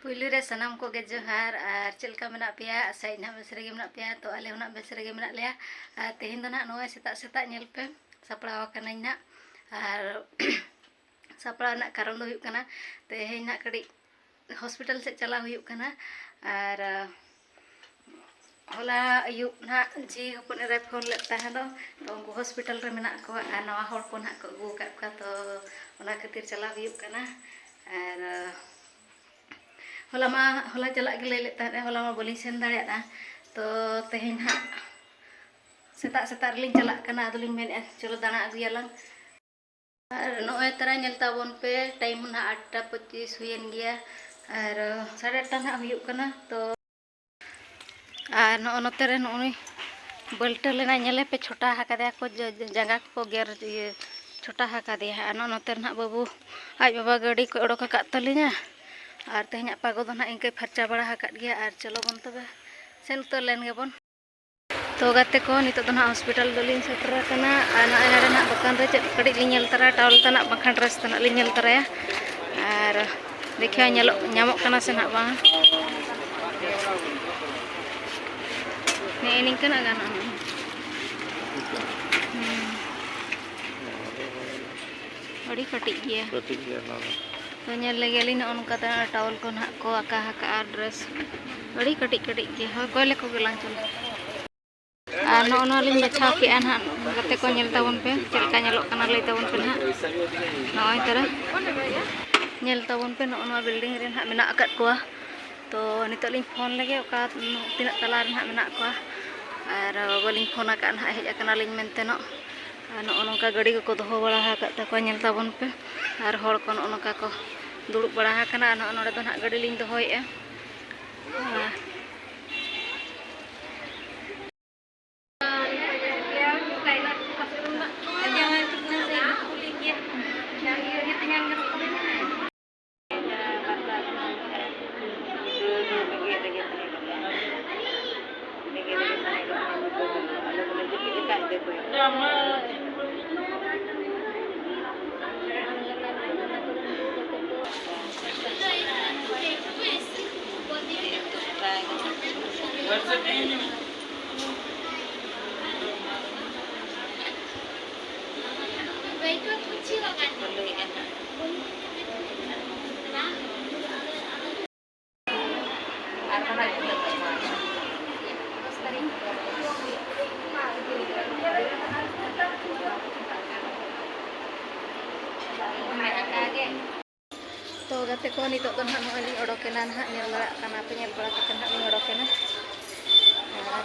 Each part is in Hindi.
पुइलु रे सनाम को गे जोहार और चलका मेना पेया साइड ना बेस रेगे मेना पेया तो आले होना बेस रेगे मेना लेया तेहेन दो ना नोय सेता सेता नेल पे सपड़ाव कनाई ना और सपड़ा ना कारण दो हुयुग कना तेहेन ना कड़ी हॉस्पिटल से चला हुयुग कना और होला अयुब ना जी हपन रे फोन लेता है तो उनको हॉस्पिटल रे मेना को आ नवा हर को ना को अगू का तो ओना खातिर चला हुयुग कना और होला चला के ले लेता है होला मा बोली सेन दाड़िया तो तेहेन हा सेता सेता लिंग चला कना अदलिंग मेन चलो दाना अगुयालांग और नोय तरा नेलता बोन पे टाइम ना 8:25 हुयन गया और 8:30 ना हुयुग कना तो और नोते रे नोय बल्ट लेना नेले पे छोटा हाकादे को जंगा को गेर छोटा हाकादे नोते ना बाबू आज बाबा गाड़ी को ओडोक का तलिना और तेहना पागो दो ना इनके फर्चा बड़ा हकाट गया और चलो बन तबे सेन उतर लेन गेबन तो गाते को नितो दो ना हॉस्पिटल दोलिन सेटर कना और नाडे ना दुकान रे चेक कड़ी लिन तरा टावल तना बखन ड्रेस तना लिन तराया और देखियो नेलो ᱧᱟᱢᱚᱜ कना से ना बांग ने निकना गाना बड़ी कटिक गया तो नेल लेगेली न उनका टावल को ना को आका हका ड्रेस बड़ी कटिक कटिक गया हो कोले को गेलांग चल आ नो लिन बछाव के ना गते को नेल ताबन पे चलका नेलो कना लई ताबन पे ना नय तरा नेल ताबन पे नो बिल्डिंग रे ना मेना अकत को तो नितो लिन फोन लगे ओका तिना तला रे ना मेना को और बोलिंग फोन आका ना हेज अकना लिन मेनते नो नोका गाड़ी को दोहो बड़ा हका तको नेल ताबन पे और हर को नोका को दुड़ुब बड़ा हकना नोडे दो ना गाड़ी लिन दोहोए तो गाते को नितो तो ना नोली ओडोकेना ना नेल लड़ा कना पे नेल बड़ा कते ना ओडोकेना और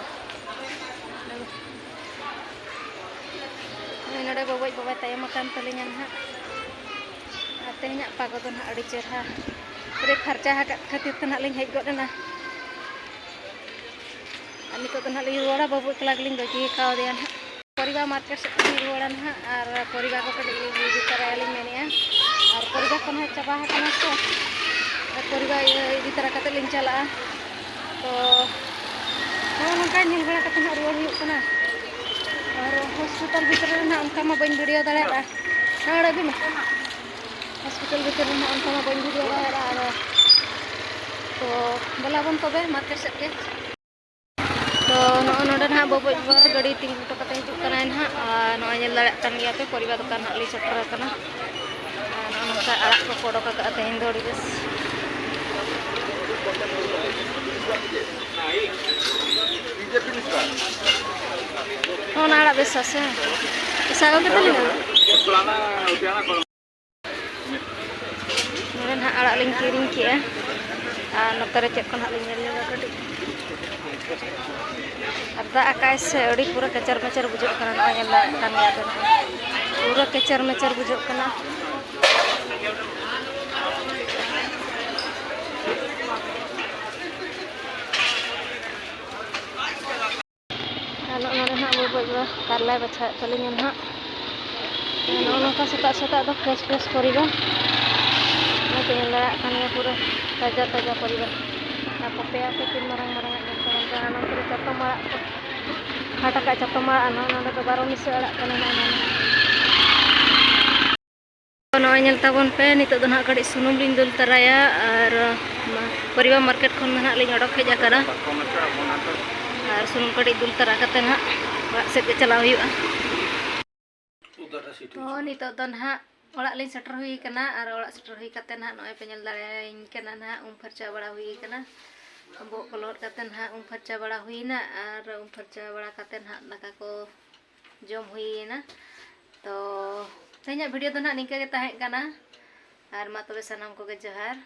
नोडे बाबाई बाबा तायम कान तलिना ना तेहना पागो दो ना अड़ी चेहरा पूरे खर्चा हका खातिर तना लिंग हेज गडना नितो तो ना लिंग रोड़ा बाबू एकला लिंग गजी खाव दिया ना परिवार मार्केट से रोड़ा ना और परिवार को कड़ी इदी तरह लिंग मेनिया और परिवार को ना चाबा हकना तो परिवार इदी तरह कते लिंग चला तो नोका नेल बड़ा कते ना रुवार हुयुग कना और हॉस्पिटल भीतर ना उनका मा बन वीडियो दाड़ा नाड़ा भी हॉस्पिटल भीतर ना उनका मा बन वीडियो दाड़ा तो बला बन तबे मार्केट से के तो नोडे ना बाबू गाड़ी तिंग तो कते हिजुग कना ना नोय नेल दाड़ा कन गया पे परिवार दुकान ना ली सेटर कना नोका आड़ा को कोडो का तेहेन दो अड़ी बेस आड़ा बेस आसे सागो के तलिना नोडे ना आड़ा लिंग किरिंग किया और नोतरे चेक को ना लिंग नेल कटी अदा आकाश से अड़ी पूरा कचर मचर बुझो कना नोय नेल कान गया तो पूरा कचर मचर बुझो कना बाबू कारला बछा तलिंग ना नोका सेता सेता दो फ्रेश फ्रेश परिबा लड़ा पूरा ताजा ताजा परिबा पपेया पे तीन मारंग मारंग नंतर चातो मारा हाटा चातो मारा ना तो बारो मिसे अड़ा नोय नेल ताबन पे नितो दो ना कड़ी सुनुम लिंग दुल तराया और परिवार मार्केट खन ना लिंग अडक हेज आकाना और सुनुम कड़ी दुल तरा कते ना ओड़ा सेद के चलाव हुआ तो नितो तो ना ओड़ा लिंग सेटर हुई कना और ओड़ा सेटर हुई कते ना नोय पे नेल दाड़ेयाइन कना ना फरचा बड़ा हुई कना बो को लोड कते ना फरचा बड़ा हुई ना और फरचा बड़ा कते ना दाका को जम हुई ना तो तेहना वीडियो तो ना निका के ताहे कना और मा तबे सनाम को गे जोहार।